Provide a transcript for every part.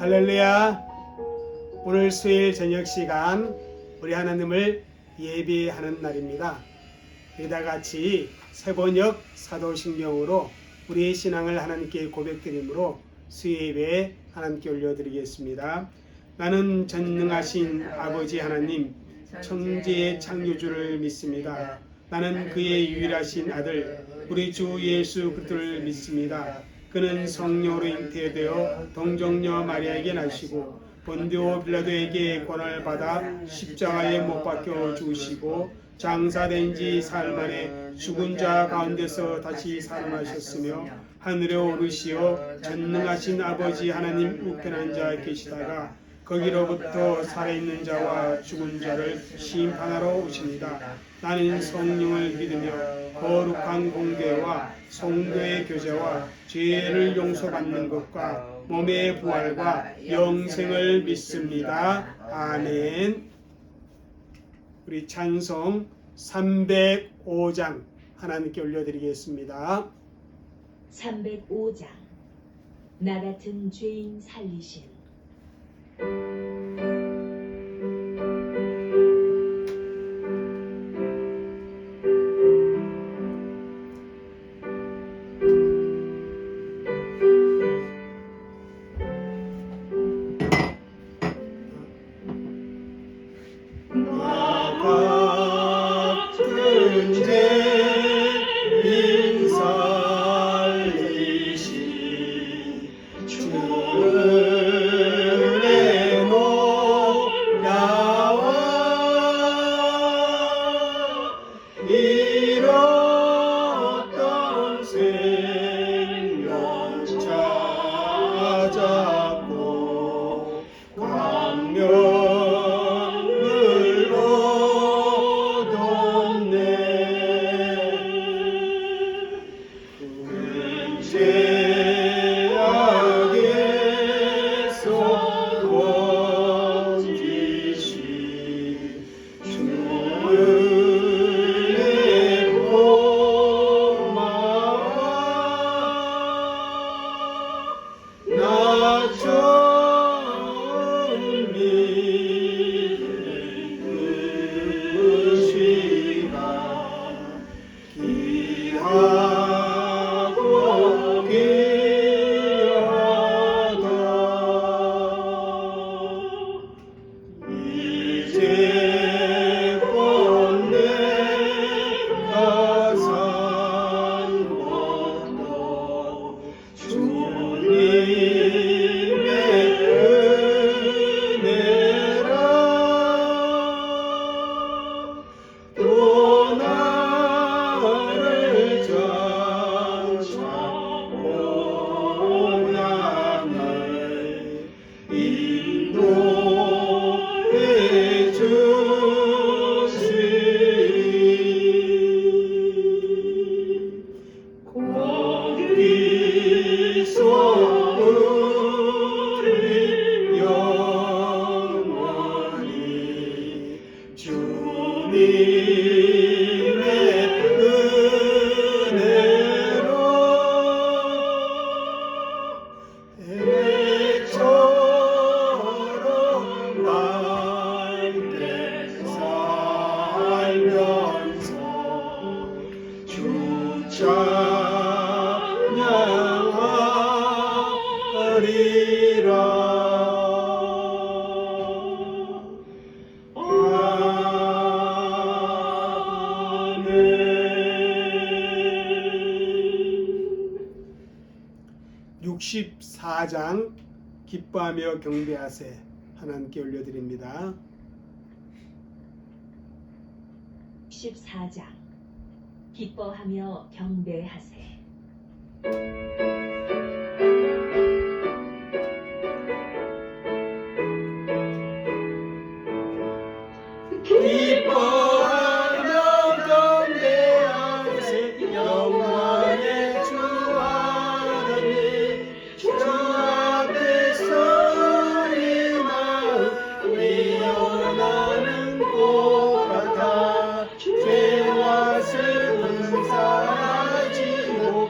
할렐루야. 오늘 수요일 저녁 시간 우리 하나님을 예배하는 날입니다. 이다 같이 세번역 사도신경으로 우리의 신앙을 하나님께 고백드림으로 수요예배 하나님께 올려드리겠습니다. 나는 전능하신 아버지 하나님 천지의 창조주를 믿습니다. 나는 그의 유일하신 아들 우리 주 예수 그리스도를 믿습니다. 그는 성령으로 잉태되어 동정녀 마리아에게 나시고 본디오 빌라도에게 권한을 받아 십자가에 못 박혀 죽으시고 장사된 지 사흘 만에 죽은 자 가운데서 다시 살아나셨으며 하늘에 오르시어 전능하신 아버지 하나님 우편한 자 계시다가 거기로부터 살아있는 자와 죽은 자를 심판하러 오십니다. 나는 성령을 믿으며 거룩한 공개와 성도의 교제와 죄를 용서받는 것과 몸의 부활과 영생을 믿습니다. 아멘. 우리 찬송 305장 하나님께 올려드리겠습니다. 305장 나 같은 죄인 살리신. 장 기뻐하며 경배하세 하나님께 올려드립니다. 14장 기뻐하며 경배하세. 죄와 슬픔 사라지고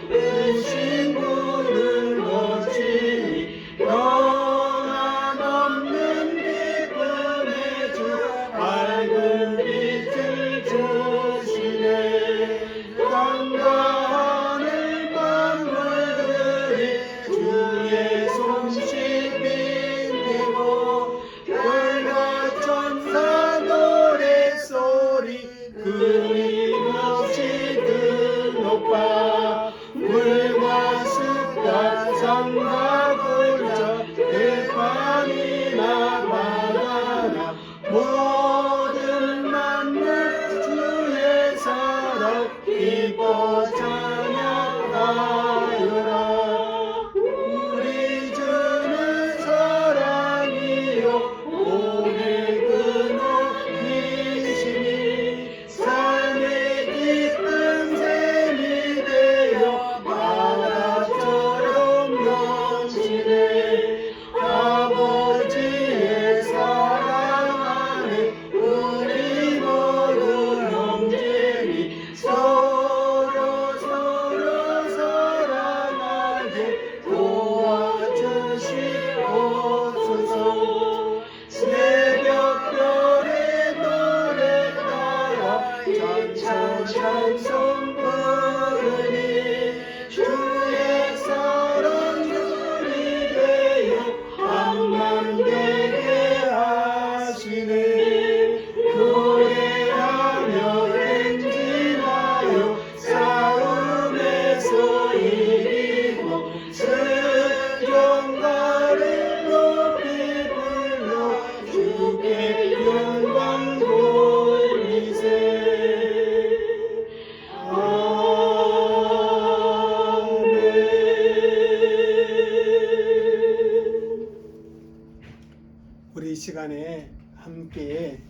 우리 시간에 함께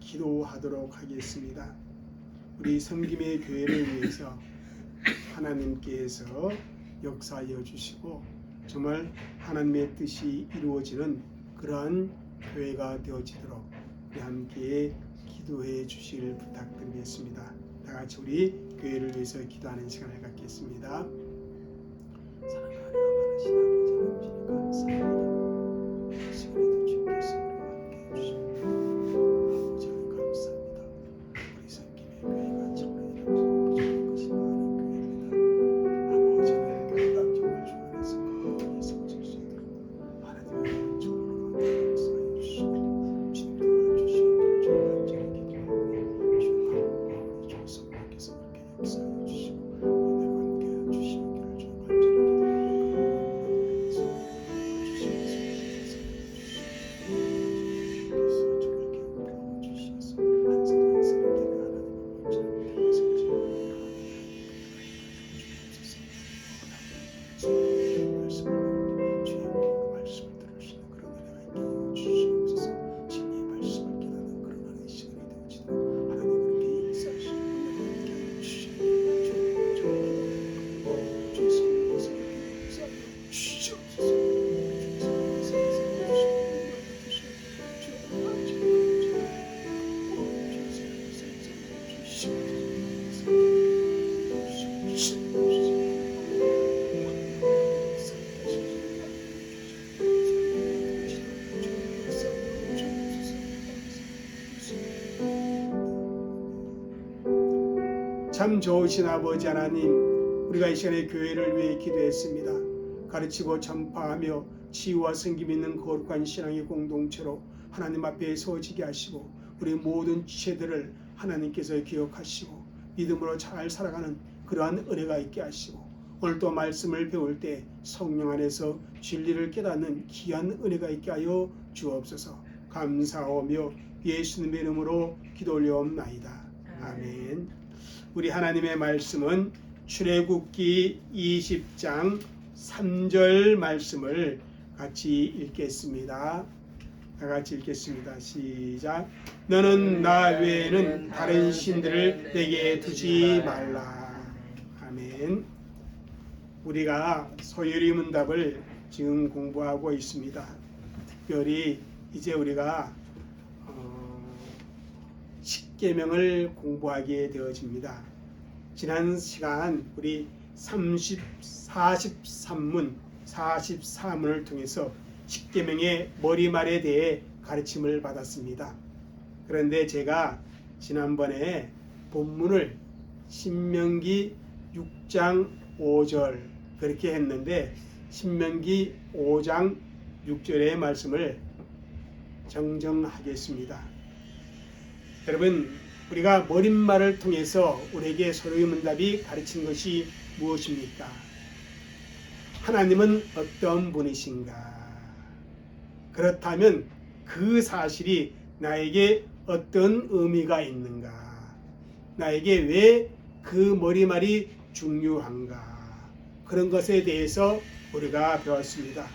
기도하도록 하겠습니다. 우리 성김의 교회를 위해서 하나님께서 역사하여 주시고 정말 하나님의 뜻이 이루어지는 그러한 교회가 되어지도록 우리 함께 기도해 주시길 부탁드리겠습니다. 다 같이 우리 교회를 위해서 기도하는 시간을 갖겠습니다. 사랑하는 하나님 아버지 감사합니다. 이 시간에도 주께서 우리와 함께 해주십니다. 아버지 감사합니다. 우리 성김의 교회가 정말 이렇게 부족한 것이 많은 교회입니다. 아버지는 교회가 정말 주 안에서 거룩히 세워질 수 있도록 하나님의 정으로 역사해 주시고 주님 도와주시기를 주 간절히 기도하오니 주 강구하오니 주 성령께서 그렇게 역사해 주시고 오늘 함께 주시기를 주 간절히 참 좋으신 아버지 하나님, 우리가 이 시간에 교회를 위해 기도했습니다. 가르치고 전파하며 치유와 섬김 있는 거룩한 신앙의 공동체로 하나님 앞에 서지게 하시고 우리 모든 지체들을 하나님께서 기억하시고 믿음으로 잘 살아가는 그러한 은혜가 있게 하시고 오늘 또 말씀을 배울 때 성령 안에서 진리를 깨닫는 귀한 은혜가 있게 하여 주옵소서. 감사하며 예수님의 이름으로 기도 올려옵나이다. 아멘. 우리 하나님의 말씀은 출애굽기 20장 3절 말씀을 같이 읽겠습니다. 다 같이 읽겠습니다. 시작. 너는 나 외에는 다른 신들을 내게 두지 말라. 아멘. 우리가 소유리 문답을 지금 공부하고 있습니다. 특별히 이제 우리가 십계명을 공부하게 되어집니다. 지난 시간 우리 44문을 통해서 십계명의 머리말에 대해 가르침을 받았습니다. 그런데 제가 지난번에 본문을 신명기 6장 5절 그렇게 했는데 신명기 5장 6절의 말씀을 정정하겠습니다. 여러분, 우리가 머릿말을 통해서 우리에게 서로의 문답이 가르친 것이 무엇입니까? 하나님은 어떤 분이신가? 그렇다면 그 사실이 나에게 어떤 의미가 있는가? 나에게 왜 그 머리말이 중요한가? 그런 것에 대해서 우리가 배웠습니다.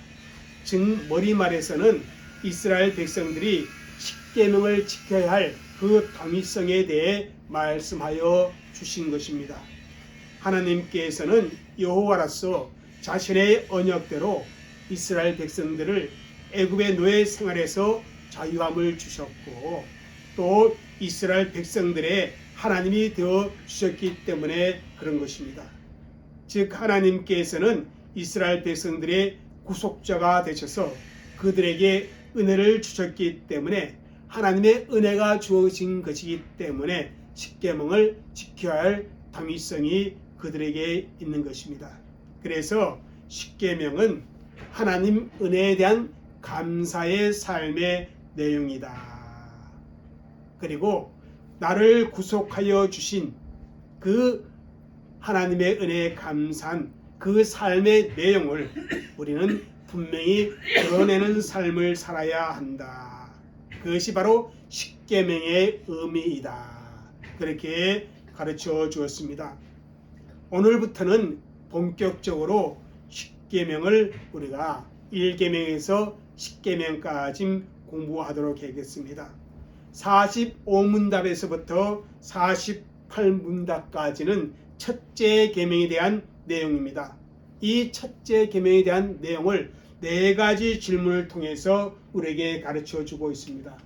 즉 머리말에서는 이스라엘 백성들이 십계명을 지켜야 할 그 당위성에 대해 말씀하여 주신 것입니다. 하나님께서는 여호와로서 자신의 언약대로 이스라엘 백성들을 애굽의 노예 생활에서 자유함을 주셨고 또 이스라엘 백성들의 하나님이 되어 주셨기 때문에 그런 것입니다. 즉 하나님께서는 이스라엘 백성들의 구속자가 되셔서 그들에게 은혜를 주셨기 때문에 하나님의 은혜가 주어진 것이기 때문에 십계명을 지켜야 할 당위성이 그들에게 있는 것입니다. 그래서 십계명은 하나님 은혜에 대한 감사의 삶의 내용이다. 그리고 나를 구속하여 주신 그 하나님의 은혜에 감사한 그 삶의 내용을 우리는 분명히 드러내는 삶을 살아야 한다. 그것이 바로 십계명의 의미이다. 그렇게 가르쳐 주었습니다. 오늘부터는 본격적으로 십계명을 우리가 1계명에서 10계명까지 공부하도록 하겠습니다. 45문답에서부터 48문답까지는 첫째 계명에 대한 내용입니다. 이 첫째 계명에 대한 내용을 4가지 질문을 통해서 우리에게 가르쳐 주고 있습니다.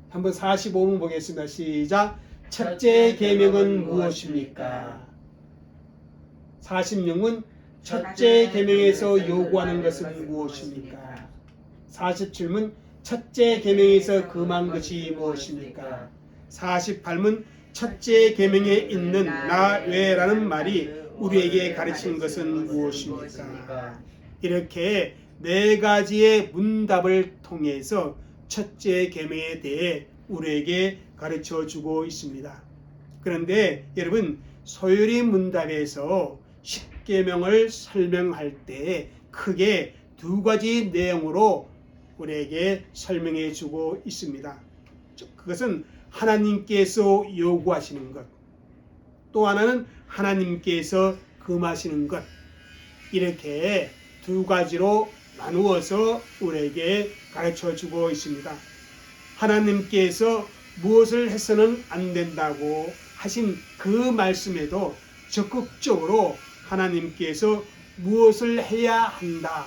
한번 45문 보겠습니다. 시작. 첫째 계명은 무엇입니까? 46문 첫째 계명에서 요구하는 것은 무엇입니까? 47문 첫째 계명에서 금한 것이 무엇입니까? 48문 첫째 계명에 있는 나 외라는 말이 우리에게 가르치는 것은 무엇입니까? 이렇게 4가지의 문답을 통해서 첫째 계명에 대해 우리에게 가르쳐 주고 있습니다. 그런데 여러분, 소요리 문답에서 10계명을 설명할 때 크게 2가지 내용으로 우리에게 설명해 주고 있습니다. 그것은 하나님께서 요구하시는 것, 또 하나는 하나님께서 금하시는 것, 이렇게 2가지로 나누어서 우리에게 가르쳐 주고 있습니다. 하나님께서 무엇을 해서는 안 된다고 하신 그 말씀에도 적극적으로 하나님께서 무엇을 해야 한다,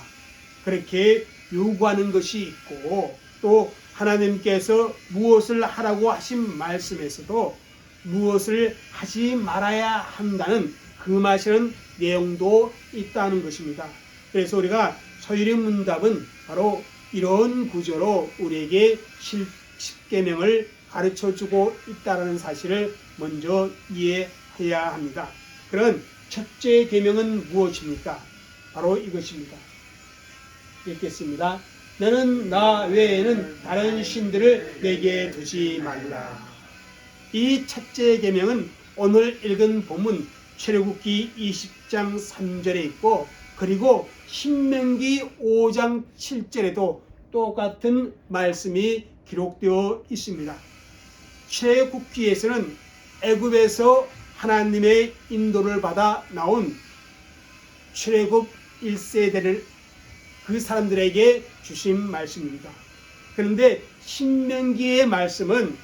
그렇게 요구하는 것이 있고, 또 하나님께서 무엇을 하라고 하신 말씀에서도 무엇을 하지 말아야 한다는 금하시는 내용도 있다는 것입니다. 그래서 우리가 소요리 문답은 바로 이런 구조로 우리에게 10계명을 가르쳐주고 있다는 사실을 먼저 이해해야 합니다. 그런 첫째 계명은 무엇입니까? 바로 이것입니다. 읽겠습니다. 너는 나 외에는 다른 신들을 내게 두지 말라. 이 첫째 계명은 오늘 읽은 본문 출애굽기 20장 3절에 있고, 그리고 신명기 5장 7절에도 똑같은 말씀이 기록되어 있습니다. 출애굽기에서는 애굽에서 하나님의 인도를 받아 나온 출애굽 1세대를 그 사람들에게 주신 말씀입니다. 그런데 신명기의 말씀은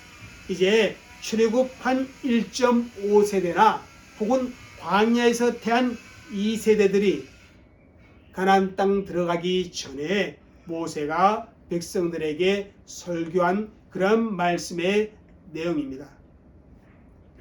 이제 출애굽한 1.5세대나 혹은 광야에서 태한 2세대들이 가나안 땅 들어가기 전에 모세가 백성들에게 설교한 그런 말씀의 내용입니다.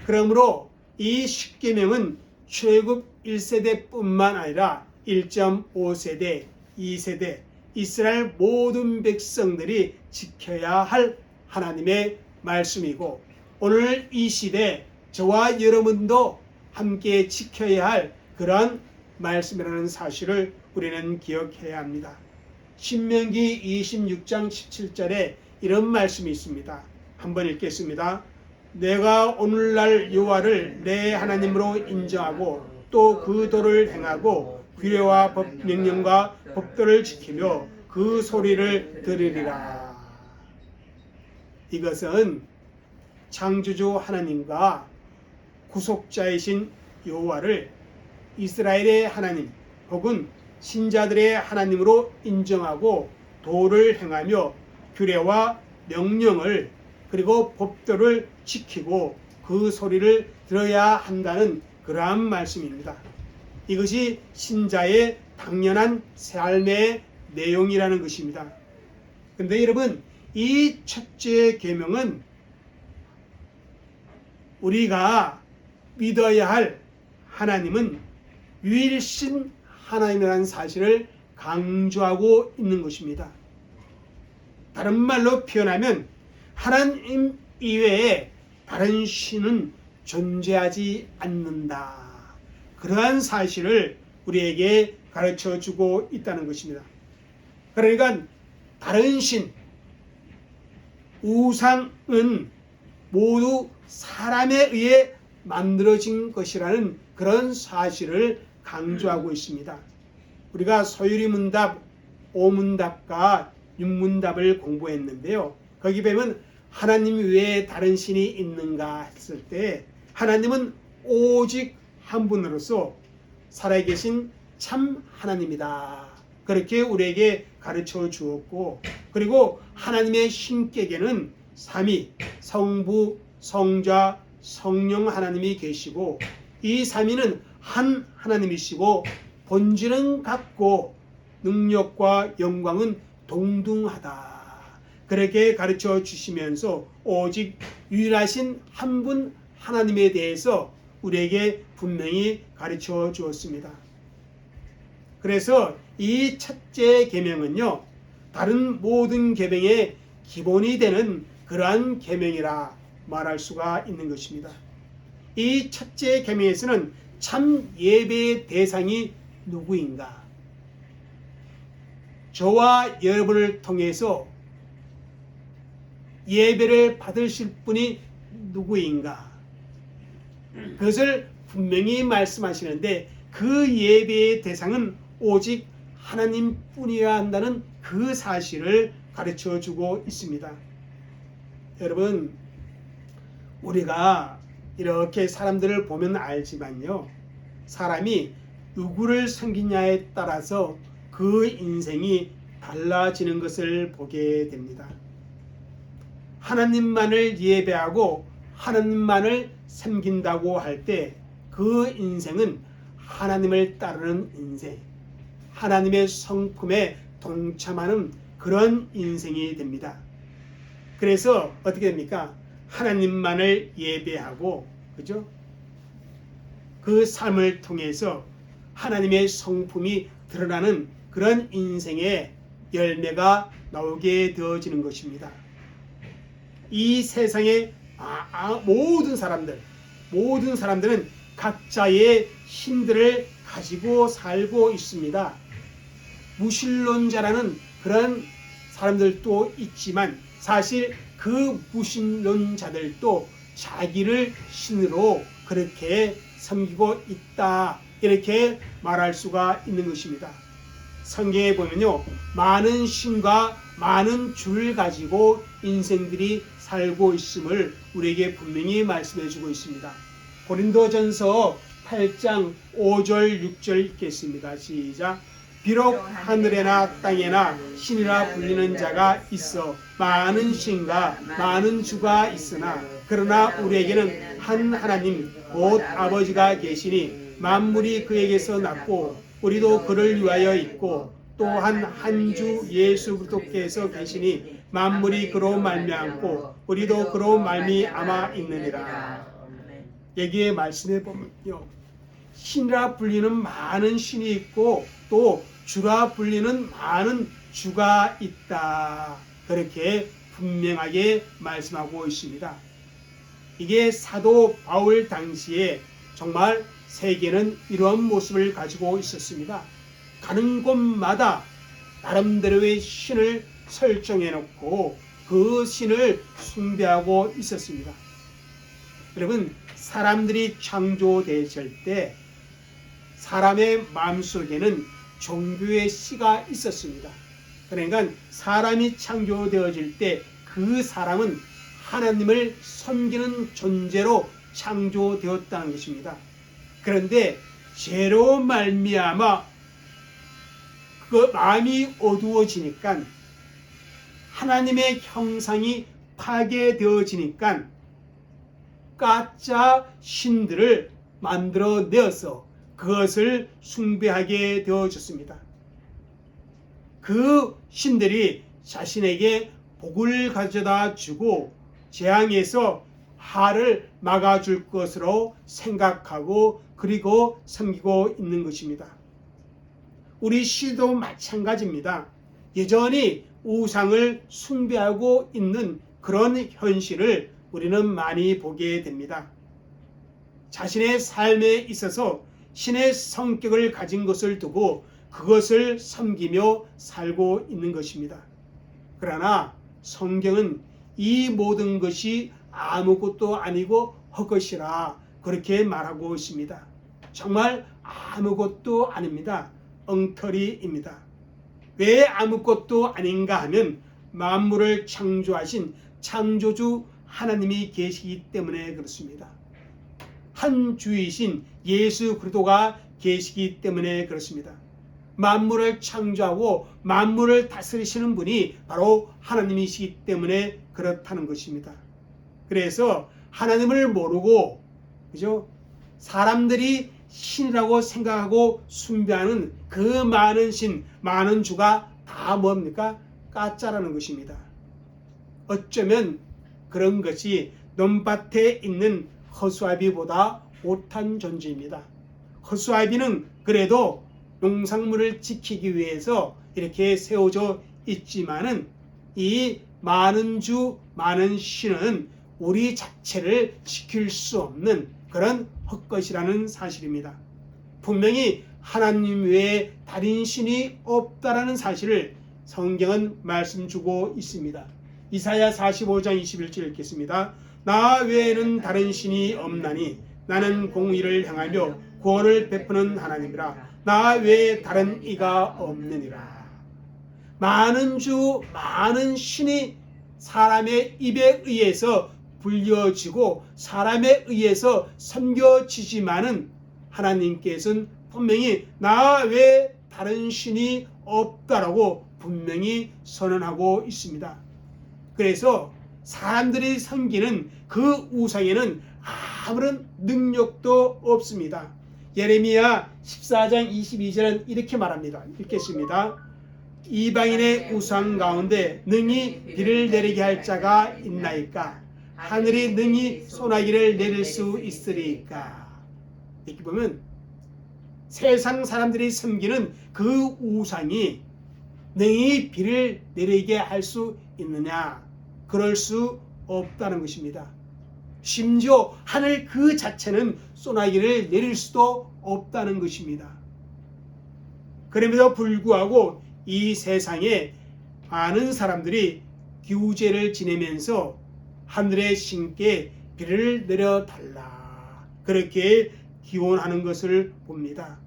그러므로 이 10계명은 출애굽 1세대뿐만 아니라 1.5세대, 2세대, 이스라엘 모든 백성들이 지켜야 할 하나님의 말씀이고, 오늘 이 시대 저와 여러분도 함께 지켜야 할 그러한 말씀이라는 사실을 우리는 기억해야 합니다. 신명기 26장 17절에 이런 말씀이 있습니다. 한번 읽겠습니다. 내가 오늘날 여호와를 내 하나님으로 인정하고 또 그 도를 행하고 규례와 법 명령과 법도를 지키며 그 소리를 들으리라. 이것은 창조주 하나님과 구속자이신 여호와를 이스라엘의 하나님 혹은 신자들의 하나님으로 인정하고 도를 행하며 규례와 명령을 그리고 법도를 지키고 그 소리를 들어야 한다는 그러한 말씀입니다. 이것이 신자의 당연한 삶의 내용이라는 것입니다. 그런데 여러분, 이 첫째 계명은 우리가 믿어야 할 하나님은 유일신 하나님이라는 사실을 강조하고 있는 것입니다. 다른 말로 표현하면 하나님 이외에 다른 신은 존재하지 않는다. 그러한 사실을 우리에게 가르쳐 주고 있다는 것입니다. 그러니까 다른 신, 우상은 모두 사람에 의해 만들어진 것이라는 그런 사실을 강조하고 있습니다. 우리가 소요리 문답 5문답과 6문답을 공부했는데요. 거기 보면 하나님 외에 다른 신이 있는가 했을 때 하나님은 오직 한 분으로서 살아계신 참 하나님이다. 그렇게 우리에게 가르쳐 주었고, 그리고 하나님의 신격에는 삼위, 성부, 성자, 성령 하나님이 계시고, 이 삼위는 한 하나님이시고 본질은 같고 능력과 영광은 동등하다. 그렇게 가르쳐 주시면서 오직 유일하신 한 분 하나님에 대해서 우리에게 분명히 가르쳐 주었습니다. 그래서 이 첫째 계명은요, 다른 모든 계명의 기본이 되는 그러한 계명이라 말할 수가 있는 것입니다. 이 첫째 계명에서는 참 예배의 대상이 누구인가? 저와 여러분을 통해서 예배를 받으실 분이 누구인가? 그것을 분명히 말씀하시는데, 그 예배의 대상은 오직 하나님뿐이어야 한다는 그 사실을 가르쳐 주고 있습니다. 여러분, 우리가 이렇게 사람들을 보면 알지만요, 사람이 누구를 섬기냐에 따라서 그 인생이 달라지는 것을 보게 됩니다. 하나님만을 예배하고 하나님만을 섬긴다고 할 때 그 인생은 하나님을 따르는 인생, 하나님의 성품에 동참하는 그런 인생이 됩니다. 그래서 어떻게 됩니까? 하나님만을 예배하고, 그죠? 그 삶을 통해서 하나님의 성품이 드러나는 그런 인생의 열매가 나오게 되어지는 것입니다. 이 세상의 모든 사람들은 각자의 힘들을 가지고 살고 있습니다. 무신론자라는 그런 사람들도 있지만, 사실 그 무신론자들도 자기를 신으로 그렇게 섬기고 있다, 이렇게 말할 수가 있는 것입니다. 성경에 보면요, 많은 신과 많은 주를 가지고 인생들이 살고 있음을 우리에게 분명히 말씀해 주고 있습니다. 고린도전서 8장 5절 6절 읽겠습니다. 시작. 비록 하늘에나 땅에나 신이라 불리는 자가 있어 많은 신과 많은 주가 있으나, 그러나 우리에게는 한 하나님 곧 아버지가 계시니 만물이 그에게서 났고 우리도 그를 위하여 있고, 또한 한 주 예수 그리스도께서 계시니 만물이 그로 말미암고 우리도 그로 말미암아 있느니라. 여기에 말씀해 보면요, 신이라 불리는 많은 신이 있고 또 주라 불리는 많은 주가 있다, 그렇게 분명하게 말씀하고 있습니다. 이게 사도 바울 당시에 정말 세계는 이러한 모습을 가지고 있었습니다. 가는 곳마다 나름대로의 신을 설정해 놓고 그 신을 숭배하고 있었습니다. 여러분, 사람들이 창조되었을 때 사람의 마음속에는 종교의 씨가 있었습니다. 그러니까 사람이 창조되어질 때 그 사람은 하나님을 섬기는 존재로 창조되었다는 것입니다. 그런데 죄로 말미암아 그 마음이 어두워지니까, 하나님의 형상이 파괴되어지니까 가짜 신들을 만들어내어서 그것을 숭배하게 되어졌습니다. 그 신들이 자신에게 복을 가져다 주고 재앙에서 하를 막아줄 것으로 생각하고 그리고 섬기고 있는 것입니다. 우리 시도 마찬가지입니다. 여전히 우상을 숭배하고 있는 그런 현실을 우리는 많이 보게 됩니다. 자신의 삶에 있어서 신의 성격을 가진 것을 두고 그것을 섬기며 살고 있는 것입니다. 그러나 성경은 이 모든 것이 아무것도 아니고 헛것이라 그렇게 말하고 있습니다. 정말 아무것도 아닙니다. 엉터리입니다. 왜 아무것도 아닌가 하면 만물을 창조하신 창조주 하나님이 계시기 때문에 그렇습니다. 한 주이신 예수 그리스도가 계시기 때문에 그렇습니다. 만물을 창조하고 만물을 다스리시는 분이 바로 하나님이시기 때문에 그렇다는 것입니다. 그래서 하나님을 모르고, 그죠? 사람들이 신이라고 생각하고 숭배하는 그 많은 신, 많은 주가 다 뭡니까? 가짜라는 것입니다. 어쩌면 그런 것이 논밭에 있는 허수아비보다 못한 존재입니다. 허수아비는 그래도 농작물을 지키기 위해서 이렇게 세워져 있지만은 이 많은 주, 많은 신은 우리 자체를 지킬 수 없는 그런 헛것이라는 사실입니다. 분명히 하나님 외에 다른 신이 없다라는 사실을 성경은 말씀 주고 있습니다. 이사야 45장 21절 읽겠습니다. 나 외에는 다른 신이 없나니 나는 공의를 행하며 구원을 베푸는 하나님이라. 나 외에 다른 이가 없느니라. 많은 주, 많은 신이 사람의 입에 의해서 불려지고 사람에 의해서 섬겨지지만은 하나님께서는 분명히 나 외에 다른 신이 없다라고 분명히 선언하고 있습니다. 그래서 사람들이 섬기는 그 우상에는 아무런 능력도 없습니다. 예레미야 14장 22절은 이렇게 말합니다. 읽겠습니다. 이방인의 우상 가운데 능히 비를 내리게 할 자가 있나이까? 하늘이 능히 소나기를 내릴 수 있으리까? 이렇게 보면 세상 사람들이 섬기는 그 우상이 능히 비를 내리게 할 수 있느냐? 그럴 수 없다는 것입니다. 심지어 하늘 그 자체는 소나기를 내릴 수도 없다는 것입니다. 그럼에도 불구하고 이 세상에 많은 사람들이 기우제를 지내면서 하늘의 신께 비를 내려달라 그렇게 기원하는 것을 봅니다.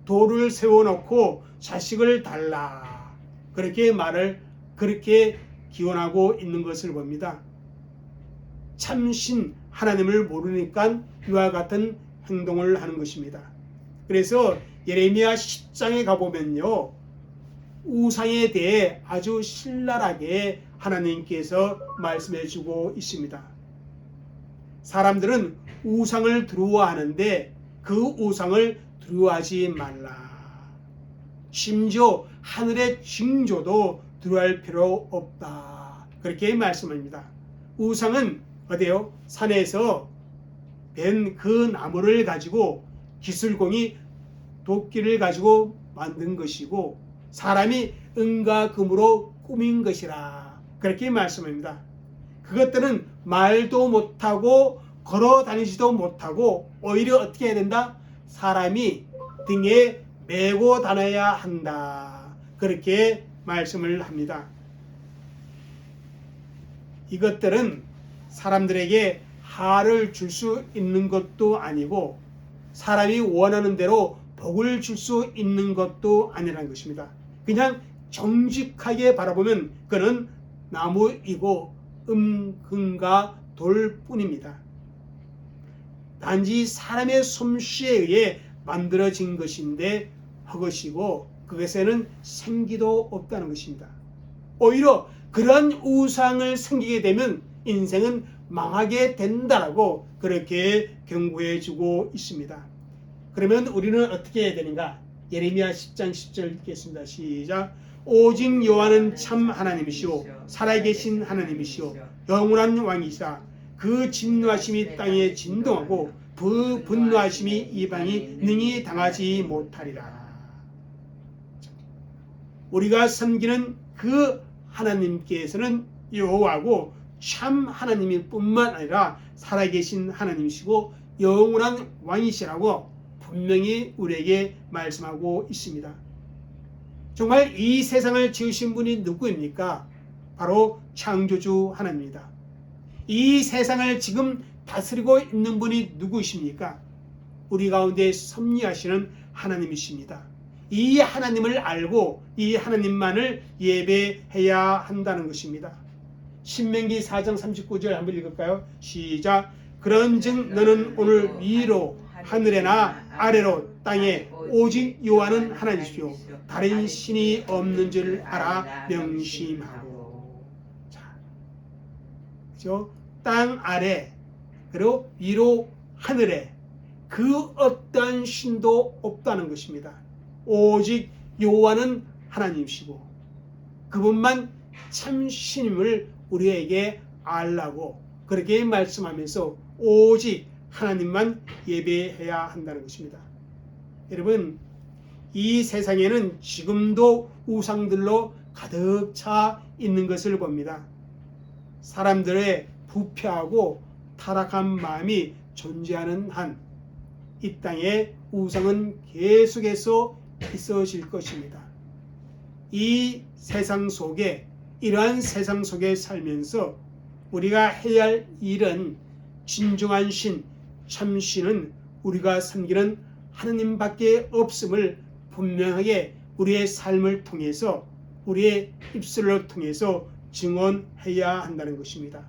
돌을 세워놓고 자식을 달라 그렇게 기원하고 있는 것을 봅니다. 참신 하나님을 모르니까 이와 같은 행동을 하는 것입니다. 그래서 예레미야 10장에 가보면요, 우상에 대해 아주 신랄하게 하나님께서 말씀해 주고 있습니다. 사람들은 우상을 두려워하는데 그 우상을 두려워하지 말라. 심지어 하늘의 징조도 두려워할 필요 없다. 그렇게 말씀합니다. 우상은 어디요? 산에서 벤 그 나무를 가지고 기술공이 도끼를 가지고 만든 것이고 사람이 은과 금으로 꾸민 것이라 그렇게 말씀합니다. 그것들은 말도 못하고 걸어 다니지도 못하고 오히려 어떻게 해야 된다? 사람이 등에 메고 다녀야 한다. 그렇게 말씀을 합니다. 이것들은 사람들에게 하를 줄 수 있는 것도 아니고 사람이 원하는 대로 복을 줄 수 있는 것도 아니라는 것입니다. 그냥 정직하게 바라보면 그는 나무이고 금과 돌뿐입니다. 단지 사람의 솜씨에 의해 만들어진 것인데 헛것이고 그것에는 생기도 없다는 것입니다. 오히려 그런 우상을 섬기게 되면 인생은 망하게 된다라고 그렇게 경고해 주고 있습니다. 그러면 우리는 어떻게 해야 되는가? 예레미야 10장 10절 읽겠습니다. 시작. 오직 여호와는 참 하나님이시오 살아계신 하나님이시오 영원한 왕이시라. 그 진노하심이 땅에 진동하고 그 분노하심이 이방이 능히 당하지 못하리라. 우리가 섬기는 그 하나님께서는 여호와고 참 하나님일 뿐만 아니라 살아계신 하나님이시고 영원한 왕이시라고 분명히 우리에게 말씀하고 있습니다. 정말 이 세상을 지으신 분이 누구입니까? 바로 창조주 하나님입니다. 이 세상을 지금 다스리고 있는 분이 누구이십니까? 우리 가운데 섭리하시는 하나님이십니다. 이 하나님을 알고 이 하나님만을 예배해야 한다는 것입니다. 신명기 4장 39절 한번 읽을까요? 시작. 그런즉 너는 오늘 위로 하늘에나 아래로 땅에 오직 여호와는 하나님이시오 다른 신이 없는 줄 알아 명심하고. 자, 그죠? 땅 아래 그리고 위로 하늘에 그 어떠한 신도 없다는 것입니다. 오직 여호와는 하나님이시고 그분만 참 신임을 우리에게 알라고 그렇게 말씀하면서 오직 하나님만 예배해야 한다는 것입니다. 여러분, 이 세상에는 지금도 우상들로 가득 차 있는 것을 봅니다. 사람들의 부패하고 타락한 마음이 존재하는 한 이 땅에 우상은 계속해서 있어질 것입니다. 이 세상 속에 이러한 세상 속에 살면서 우리가 해야 할 일은 진정한 신, 참신은 우리가 섬기는 하느님밖에 없음을 분명하게 우리의 삶을 통해서 우리의 입술을 통해서 증언해야 한다는 것입니다.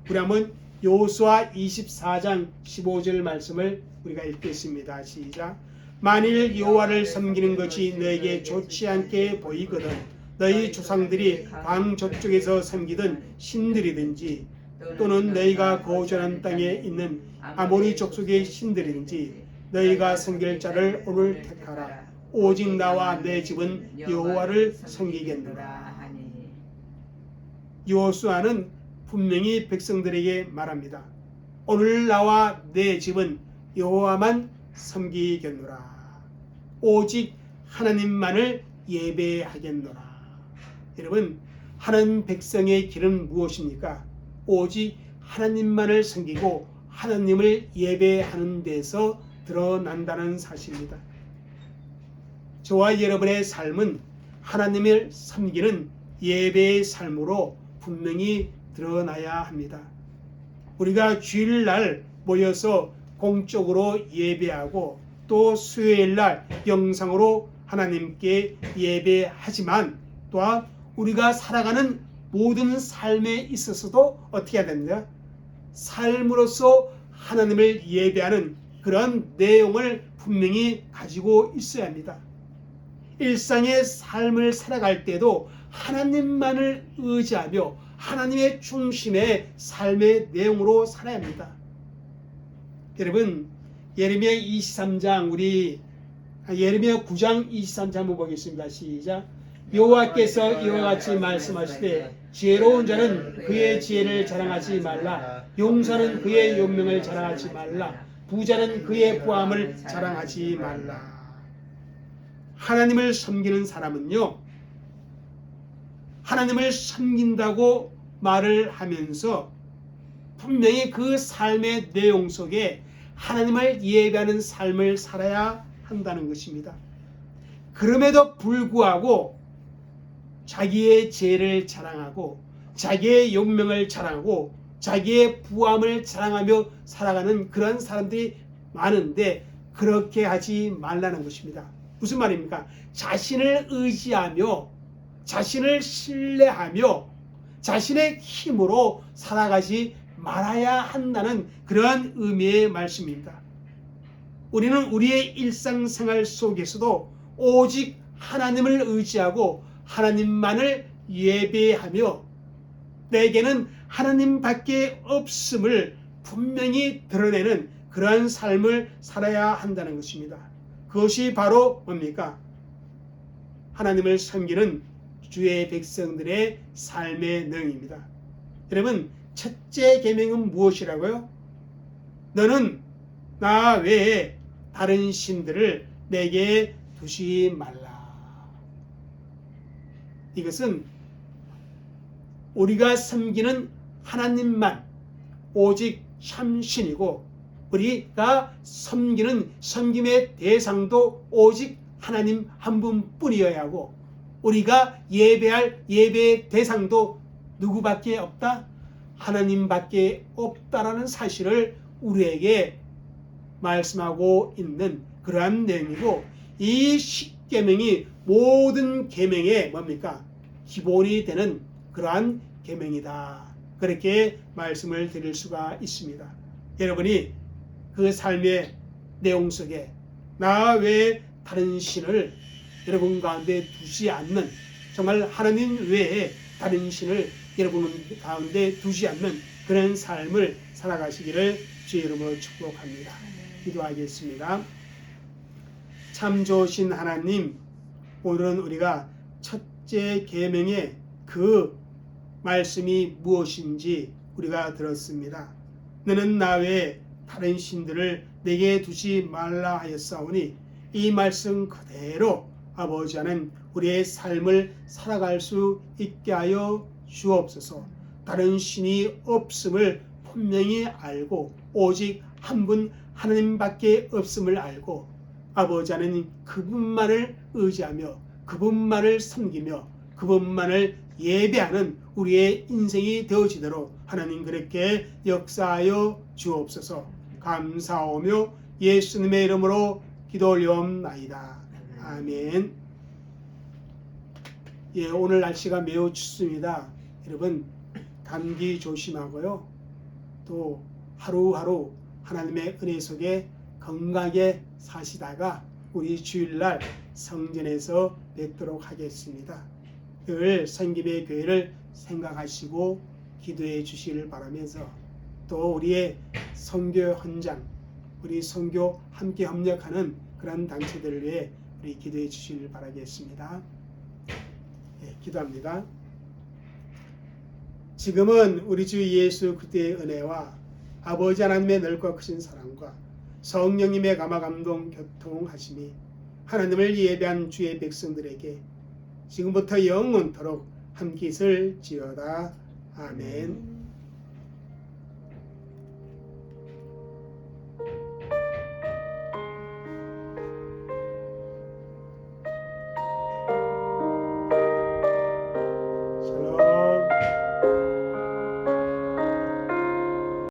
우리 한번 여호수아 24장 15절 말씀을 우리가 읽겠습니다. 시작. 만일 여호와를 섬기는 것이 너에게 좋지 않게 보이거든 너희 조상들이 강 저쪽에서 섬기던 신들이든지 또는 너희가 거주하는 땅에 있는 아모리 족속의 신들이든지 너희가 섬길 자를 오늘 택하라. 오직 나와 내 집은 여호와를 섬기겠노라. 여호수아는 분명히 백성들에게 말합니다. 오늘 나와 내 집은 여호와만 섬기겠노라. 오직 하나님만을 예배하겠노라. 여러분, 하나님 백성의 길은 무엇입니까? 오직 하나님만을 섬기고 하나님을 예배하는 데서 드러난다는 사실입니다. 저와 여러분의 삶은 하나님을 섬기는 예배의 삶으로 분명히 드러나야 합니다. 우리가 주일날 모여서 공적으로 예배하고 또 수요일날 영상으로 하나님께 예배하지만 또한 우리가 살아가는 모든 삶에 있어서도 어떻게 해야 됩니까? 삶으로서 하나님을 예배하는 그런 내용을 분명히 가지고 있어야 합니다. 일상의 삶을 살아갈 때도 하나님만을 의지하며 하나님의 중심의 삶의 내용으로 살아야 합니다. 여러분, 예레미야 23장 우리 예레미야 9장 23장 한번 보겠습니다. 시작. 여호와께서 이와 같이 말씀하시되 지혜로운 자는 그의 지혜를 자랑하지 말라. 용사는 그의 용명을 자랑하지 말라. 부자는 그의 부함을 자랑하지 말라. 하나님을 섬기는 사람은요, 하나님을 섬긴다고 말을 하면서 분명히 그 삶의 내용 속에 하나님을 예배하는 삶을 살아야 한다는 것입니다. 그럼에도 불구하고 자기의 지혜를 자랑하고 자기의 용명을 자랑하고 자기의 부함을 자랑하며 살아가는 그런 사람들이 많은데 그렇게 하지 말라는 것입니다. 무슨 말입니까? 자신을 의지하며 자신을 신뢰하며 자신의 힘으로 살아가지 말아야 한다는 그러한 의미의 말씀입니다. 우리는 우리의 일상생활 속에서도 오직 하나님을 의지하고 하나님만을 예배하며 내게는 하나님밖에 없음을 분명히 드러내는 그러한 삶을 살아야 한다는 것입니다. 그것이 바로 뭡니까? 하나님을 섬기는 주의 백성들의 삶의 내용입니다. 여러분, 첫째 계명은 무엇이라고요? 너는 나 외에 다른 신들을 내게 두지 말라. 이것은 우리가 섬기는 하나님만 오직 참신이고 우리가 섬기는 섬김의 대상도 오직 하나님 한 분뿐이어야 하고 우리가 예배할 예배의 대상도 누구밖에 없다? 하나님밖에 없다라는 사실을 우리에게 말씀하고 있는 그러한 내용이고 이 십계명이 모든 계명의 뭡니까? 기본이 되는 그러한 계명이다. 그렇게 말씀을 드릴 수가 있습니다. 여러분이 그 삶의 내용 속에 나 외에 다른 신을 여러분 가운데 두지 않는, 정말 하나님 외에 다른 신을 여러분 가운데 두지 않는 그런 삶을 살아가시기를 주의 이름으로 축복합니다. 기도하겠습니다. 참 좋으신 하나님, 오늘은 우리가 첫째 계명의 그 말씀이 무엇인지 우리가 들었습니다. 너는 나 외에 다른 신들을 내게 두지 말라 하였사오니, 이 말씀 그대로 아버지 하나님 우리의 삶을 살아갈 수 있게 하여 주옵소서. 다른 신이 없음을 분명히 알고 오직 한 분 하나님밖에 없음을 알고 아버지 하나님 그분만을 의지하며 그분만을 섬기며 그분만을 예배하는 우리의 인생이 되어지도록 하나님 그렇게 역사하여 주옵소서. 감사하며 예수님의 이름으로 기도 올려옵나이다. 아멘. 예, 오늘 날씨가 매우 춥습니다. 여러분 감기 조심하고요. 또 하루하루 하나님의 은혜 속에 건강하게 사시다가 우리 주일날 성전에서 뵙도록 하겠습니다. 늘 성김의 교회를 생각하시고 기도해 주시기를 바라면서, 또 우리의 선교 현장, 우리 선교 함께 협력하는 그런 단체들을 위해 우리 기도해 주시기를 바라겠습니다. 예, 기도합니다. 지금은 우리 주 예수 그리스도의 은혜와 아버지 하나님의 넓고 크신 사랑과 성령님의 감화 감동 교통하심이 하나님을 예배한 주의 백성들에게 지금부터 영원토록 함께 있을지어다. 아멘.